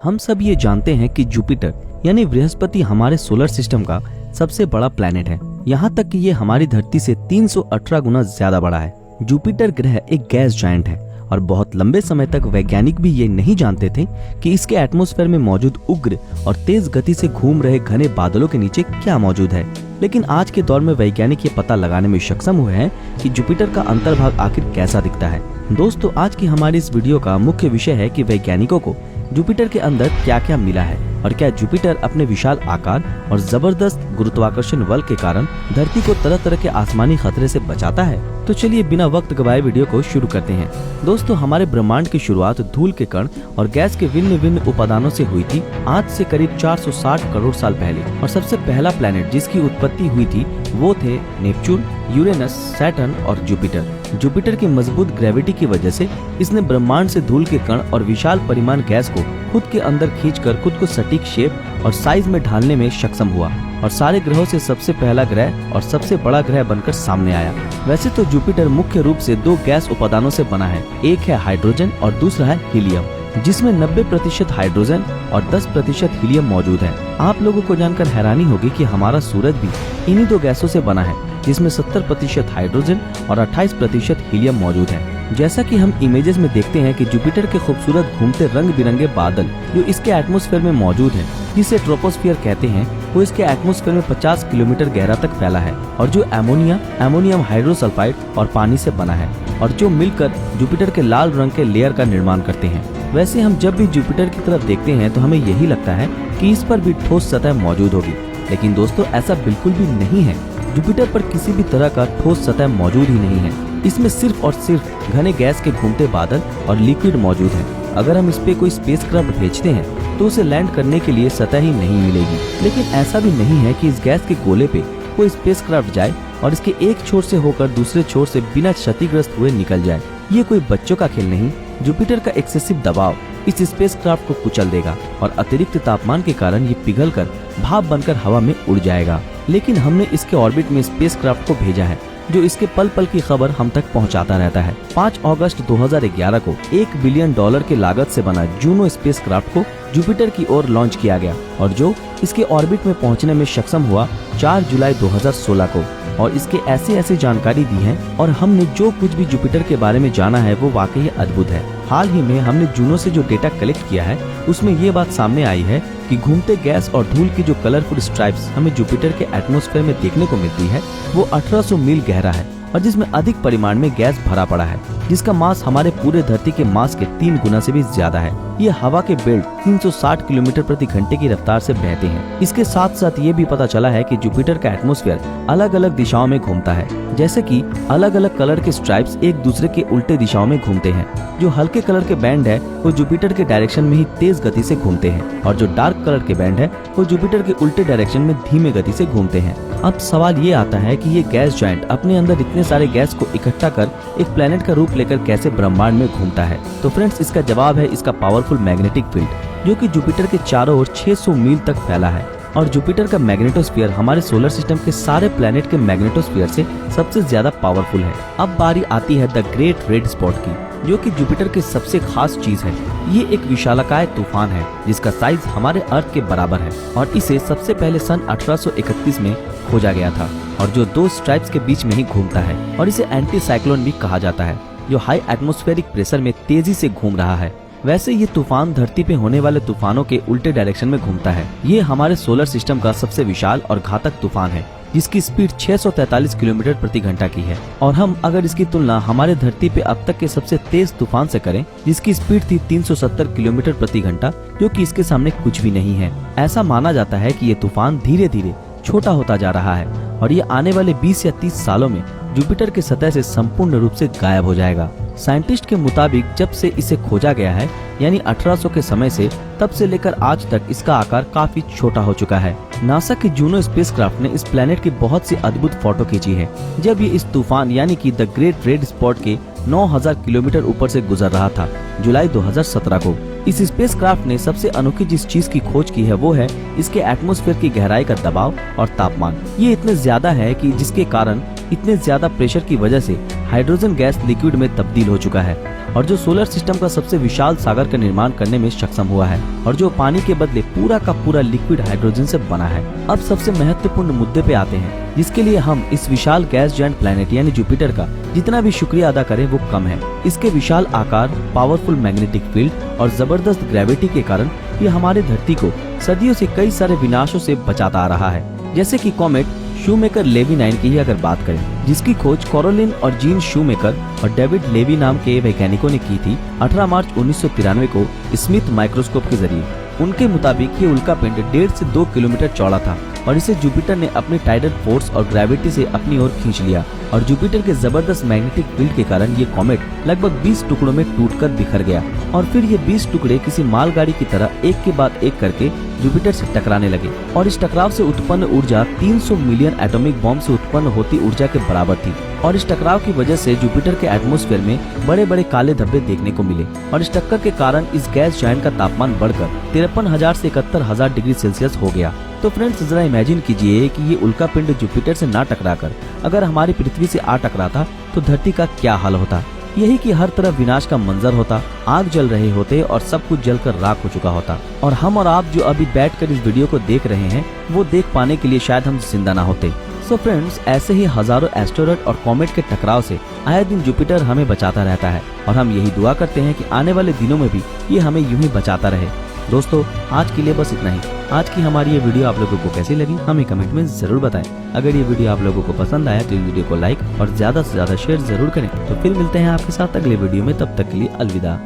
हम सब ये जानते हैं कि जुपिटर यानी बृहस्पति हमारे सोलर सिस्टम का सबसे बड़ा प्लैनेट है। यहाँ तक कि ये हमारी धरती से 318 गुना ज्यादा बड़ा है। जुपिटर ग्रह एक गैस जायंट है और बहुत लंबे समय तक वैज्ञानिक भी ये नहीं जानते थे कि इसके एटमॉस्फेयर में मौजूद उग्र और तेज गति से घूम रहे घने बादलों के नीचे क्या मौजूद है। लेकिन आज के दौर में वैज्ञानिक ये पता लगाने में सक्षम हुए हैं कि जुपिटर का अंतर्भाग आखिर कैसा दिखता है। दोस्तों, आज की हमारी इस वीडियो का मुख्य विषय है कि वैज्ञानिकों को जुपिटर के अंदर क्या क्या मिला है और क्या जुपिटर अपने विशाल आकार और जबरदस्त गुरुत्वाकर्षण बल के कारण धरती को तरह तरह के आसमानी खतरे से बचाता है। तो चलिए बिना वक्त गवाए वीडियो को शुरू करते हैं। दोस्तों, हमारे ब्रह्मांड की शुरुआत धूल के कण और गैस के भिन्न भिन्न उपादानों से हुई थी आज से करीब 460 करोड़ साल पहले। और सबसे पहला प्लेनेट जिसकी उत्पत्ति हुई थी वो थे नेपच्यून, यूरेनस, सैटर्न और जुपिटर। जुपिटर की मजबूत ग्रेविटी की वजह से इसने ब्रह्मांड से धूल के कण और विशाल परिमाण गैस को खुद के अंदर खींचकर खुद को सटीक शेप और साइज में ढालने में सक्षम हुआ और सारे ग्रहों से सबसे पहला ग्रह और सबसे बड़ा ग्रह बनकर सामने आया। वैसे तो जुपिटर मुख्य रूप से दो गैस उपादानों से बना है, एक है हाइड्रोजन और दूसरा है हीलियम, जिसमें 90% हाइड्रोजन और 10% हीलियम मौजूद है। आप लोगों को जानकर हैरानी होगी कि हमारा सूरज भी इन्हीं दो गैसों से बना है, जिसमें 70% हाइड्रोजन और 28% हीलियम मौजूद है। जैसा कि हम इमेजेस में देखते हैं कि जुपिटर के खूबसूरत घूमते रंग बिरंगे बादल जो इसके एटमॉस्फेयर में मौजूद है, जिसे ट्रोपोस्फियर कहते हैं, वो इसके एटमॉस्फेयर में 50 किलोमीटर गहरा तक फैला है और जो एमोनियम हाइड्रोसल्फाइड और पानी से बना है और जो मिलकर जुपिटर के लाल रंग के लेयर का निर्माण करते हैं। वैसे हम जब भी जुपिटर की तरफ देखते हैं तो हमें यही लगता है कि इस पर भी ठोस सतह मौजूद होगी, लेकिन दोस्तों ऐसा बिल्कुल भी नहीं है। जुपिटर पर किसी भी तरह का ठोस सतह मौजूद ही नहीं है। इसमें सिर्फ और सिर्फ घने गैस के घूमते बादल और लिक्विड मौजूद है। अगर हम इस पे कोई स्पेसक्राफ्ट भेजते हैं तो उसे लैंड करने के लिए सतह ही नहीं मिलेगी। लेकिन ऐसा भी नहीं है कि इस गैस के गोले पे कोई स्पेसक्राफ्ट जाए और इसके एक छोर से होकर दूसरे छोर से बिना क्षतिग्रस्त हुए निकल जाए। ये कोई बच्चों का खेल नहीं। जुपिटर का एक्सेसिव दबाव इस स्पेसक्राफ्ट को कुचल देगा और अतिरिक्त तापमान के कारण ये पिघलकर भाप बनकर हवा में उड़ जाएगा। लेकिन हमने इसके ऑर्बिट में स्पेसक्राफ्ट को भेजा है जो इसके पल पल की खबर हम तक पहुंचाता रहता है। 5 अगस्त 2011 को $1 बिलियन की लागत से बना जूनो स्पेसक्राफ्ट को जुपिटर की ओर लॉन्च किया गया और जो इसके ऑर्बिट में पहुंचने में सक्षम हुआ 4 जुलाई 2016 को। और इसके ऐसे जानकारी दी है और हमने जो कुछ भी जुपिटर के बारे में जाना है वो वाकई अद्भुत है। हाल ही में हमने जूनो से जो डेटा कलेक्ट किया है उसमें ये बात सामने आई है कि घूमते गैस और धूल की जो कलरफुल स्ट्राइप्स हमें जुपिटर के एटमॉस्फेयर में देखने को मिलती है वो 1800 मील गहरा है और जिसमें अधिक परिमाण में गैस भरा पड़ा है, जिसका मास हमारे पूरे धरती के मास के 3 गुना से भी ज्यादा है। ये हवा के बेल्ट 360 किलोमीटर प्रति घंटे की रफ्तार से बहते हैं। इसके साथ साथ ये भी पता चला है कि जुपिटर का एटमॉस्फेयर अलग अलग दिशाओं में घूमता है, जैसे कि अलग अलग कलर के स्ट्राइप्स एक दूसरे के उल्टे दिशाओं में घूमते हैं। जो हल्के कलर के बैंड है वो जुपिटर के डायरेक्शन में ही तेज गति से घूमते हैं और जो डार्क कलर के बैंड है वो जुपिटर के उल्टे डायरेक्शन में धीमे गति से घूमते हैं। अब सवाल ये आता है कि ये गैस जायंट अपने अंदर इतने सारे गैस को इकट्ठा कर एक प्लेनेट का रूप लेकर कैसे ब्रह्मांड में घूमता है। तो फ्रेंड्स, इसका जवाब है इसका पावरफुल मैग्नेटिक फील्ड जो कि जुपिटर के चारों ओर 600 मील तक फैला है। और जुपिटर का मैग्नेटोस्फीयर हमारे सोलर सिस्टम के सारे प्लेनेट के मैग्नेटोस्फीयर से सबसे ज्यादा पावरफुल है। अब बारी आती है द ग्रेट रेड स्पॉट की, जो कि जुपिटर की सबसे खास चीज है। ये एक विशालकाय तूफान है जिसका साइज हमारे अर्थ के बराबर है और इसे सबसे पहले सन 1831 में खोजा गया था और जो 2 स्ट्राइप्स के बीच में ही घूमता है और इसे एंटी साइक्लोन भी कहा जाता है, जो हाई एटमॉस्फेरिक प्रेशर में तेजी से घूम रहा है। वैसे ये तूफान धरती पे होने वाले तूफानों के उल्टे डायरेक्शन में घूमता है। ये हमारे सोलर सिस्टम का सबसे विशाल और घातक तूफान है जिसकी स्पीड 643 किलोमीटर प्रति घंटा की है। और हम अगर इसकी तुलना हमारे धरती पे अब तक के सबसे तेज तूफान से करें जिसकी स्पीड थी 370 किलोमीटर प्रति घंटा, जो कि इसके सामने कुछ भी नहीं है। ऐसा माना जाता है कि ये तूफान धीरे धीरे छोटा होता जा रहा है और ये आने वाले 20 या 30 सालों में जुपिटर की सतह से संपूर्ण रूप से गायब हो जाएगा। साइंटिस्ट के मुताबिक जब से इसे खोजा गया है यानी 1800 के समय से, तब से लेकर आज तक इसका आकार काफी छोटा हो चुका है। नासा के जूनो स्पेसक्राफ्ट ने इस प्लेनेट की बहुत सी अद्भुत फोटो खींची है जब ये इस तूफान यानी कि द ग्रेट रेड स्पॉट के 9000 किलोमीटर ऊपर से गुजर रहा था जुलाई 2017 को। इस स्पेसक्राफ्ट ने सबसे अनोखी जिस चीज की खोज की है वो है इसके एटमॉस्फेयर की गहराई का दबाव और तापमान। ये इतने ज्यादा है कि जिसके कारण इतने ज्यादा प्रेशर की वजह से हाइड्रोजन गैस लिक्विड में तब्दील हो चुका है और जो सोलर सिस्टम का सबसे विशाल सागर का निर्माण करने में सक्षम हुआ है और जो पानी के बदले पूरा का पूरा लिक्विड हाइड्रोजन से बना है। अब सबसे महत्वपूर्ण मुद्दे पे आते हैं, जिसके लिए हम इस विशाल गैस जायंट प्लैनेट यानी जुपिटर का जितना भी शुक्रिया अदा करें वो कम है। इसके विशाल आकार, पावरफुल मैग्नेटिक फील्ड और जबरदस्त ग्रेविटी के कारण ये हमारे धरती को सदियों से कई सारे विनाशों से बचाता आ रहा है। जैसे कि कॉमेट शूमेकर लेवी 9 की ही अगर बात करें, जिसकी खोज कैरोलिन और जीन शूमेकर और डेविड लेवी नाम के वैज्ञानिकों ने की थी 18 मार्च 1993 को स्मिथ माइक्रोस्कोप के जरिए। उनके मुताबिक ये उल्कापिंड 1.5 से 2 किलोमीटर चौड़ा था और इसे जुपिटर ने अपने टाइडल फोर्स और ग्रेविटी से अपनी ओर खींच लिया और जुपिटर के जबरदस्त मैग्नेटिक फील्ड के कारण ये कॉमेट लगभग 20 टुकड़ों में टूटकर बिखर गया और फिर ये 20 टुकड़े किसी मालगाड़ी की तरह एक के बाद एक करके जुपिटर से टकराने लगे और इस टकराव से उत्पन्न ऊर्जा 300 मिलियन एटॉमिक बॉम्ब से उत्पन्न होती ऊर्जा के बराबर थी और इस टकराव की वजह से जुपिटर के एटमॉस्फेयर में बड़े बड़े काले धब्बे देखने को मिले और इस टक्कर के कारण इस गैस जायंट का तापमान बढ़कर 53,000 से 71,000 डिग्री सेल्सियस हो गया। तो फ्रेंड्स, जरा इमेजिन कीजिए कि ये उल्कापिंड जुपिटर से ना टकराकर अगर हमारी पृथ्वी से आ टकराता तो धरती का क्या हाल होता। यही कि हर तरफ विनाश का मंजर होता, आग जल रहे होते और सब कुछ जलकर राख हो चुका होता और हम और आप जो अभी बैठकर इस वीडियो को देख रहे हैं वो देख पाने के लिए शायद हम जिंदा ना होते। सो फ्रेंड्स, ऐसे ही हजारों एस्टेरॉयड और कॉमेट के टकराव से आए दिन जुपिटर हमें बचाता रहता है और हम यही दुआ करते हैं कि आने वाले दिनों में भी ये हमें यूं ही बचाता रहे। दोस्तों, आज के लिए बस इतना ही। आज की हमारी ये वीडियो आप लोगों को कैसी लगी हमें कमेंट में जरूर बताएं। अगर ये वीडियो आप लोगों को पसंद आया तो इस वीडियो को लाइक और ज्यादा से ज्यादा शेयर जरूर करें। तो फिर मिलते हैं आपके साथ अगले वीडियो में, तब तक के लिए अलविदा।